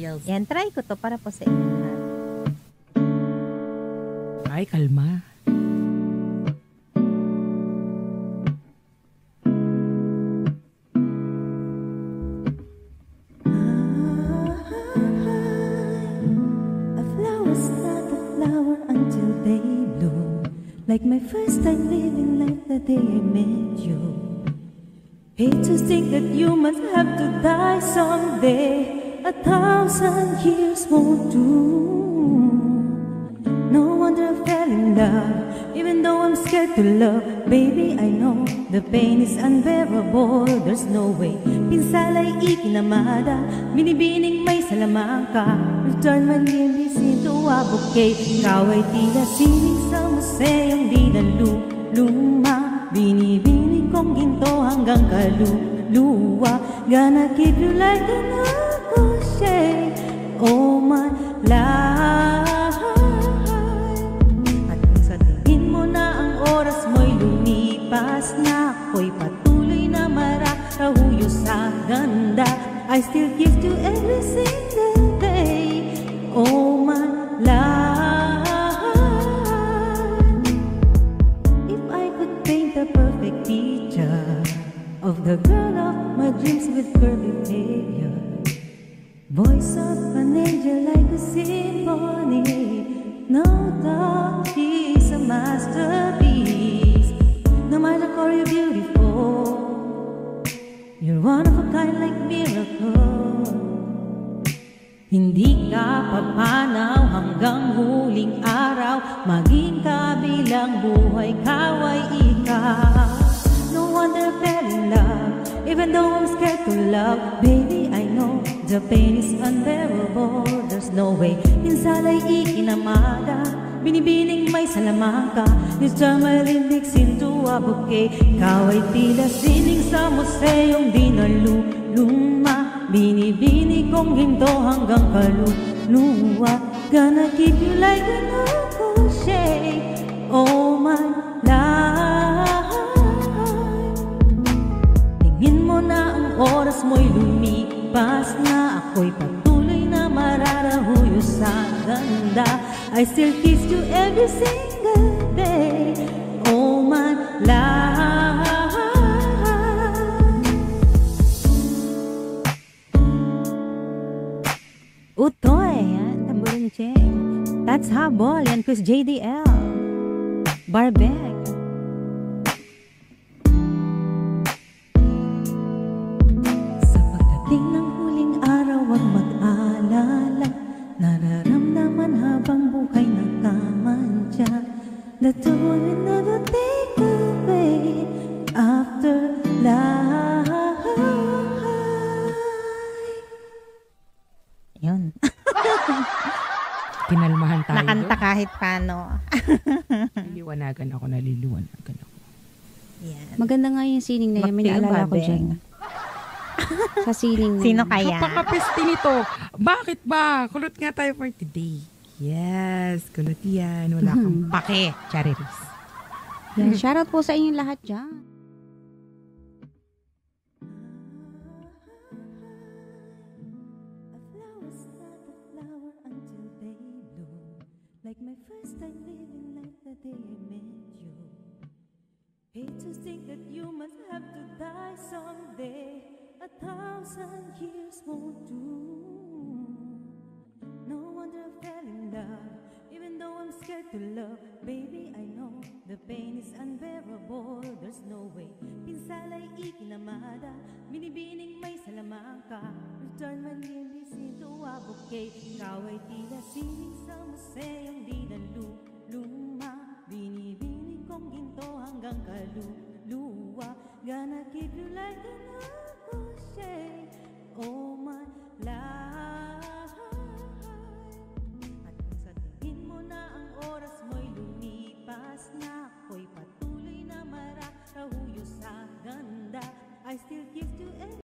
feels. Yan, try ko to para po sa inyo lahat. Ay, kalma. A flower's not a flower until they bloom. Like my first time living like the day I met you. Hate to think that you must have to die someday. 1,000 years won't do. No wonder I fell in love, even though I'm scared to love. Baby, I know the pain is unbearable. There's no way pinsala'y ikinamada. Binibining may salamangka. Return my limbs into a bouquet. Ikaw ay tila sining sa museong di naluluma. Binibining kong ginto hanggang kaluluwa. Gonna keep you like an crochet all my life. At kung sa tingin mo na ang oras mo'y lumipas na, ako'y patuloy na mararahuyo sa ganda. I still kiss you every single day all my life. If I could paint a perfect picture of the girl of my dreams with curly hair, voice of an angel like a symphony, no doubt she's a masterpiece. No matter how you're beautiful, you're one of a kind like miracle. Hindi ka papanaw hanggang huling araw, maging kabilang buhay kaway ikaw. No wonder I fell in love, even though I'm scared to love. Baby, I know the pain is unbearable. There's no way pinsala'y ikinamada. Binibining may salamangka. You turn my limbs into a bouquet. Ikaw ay tila sining sa museong di naluluma. Binibini kong ginto hanggang kaluluwa. Gonna keep you like an crochet all my life. Tingin mo na ang oras mo'y lumipas na, ako'y patuloy na mararahuyo sa ganda. I still kiss you every single day all my life. Utoy, yan, tamburin cheng. That's habol, yan Chris JDL. Barbeg. Sa pagdating ng huling araw, huwag mag-alala. Nararamdaman habang buhay nagkamantya. That the one will never take away after life. Yun. Kinalmahan tayo. Nakanta kahit paano. Naliliwanagan ako. Yan. Maganda nga yung sining na yan. May Mag-feel naalala ko Barbeng. dyan. Sa sining na Sino yan. kaya? Napaka-pesti nito. Bakit ba? Kulot nga tayo for today. Yes, kulot yan. Wala kang pake. Charities. Yan. Shoutout po sa inyong lahat dyan. A flower's not a flower until they bloom. Like my first time living like the day I met you. Hate to think that you must have to die someday. 1,000 years won't do. No wonder I fell in love, even though I'm scared to love. Baby, I know the pain is unbearable. There's no way pinsala'y ikinamada. Binibining may salamangka. Return my limbs into a bouquet. Ikaw ay tila sining sa museong di naluluma. Binibining kong ginto hanggang kaluluwa. Gonna keep you like an crochet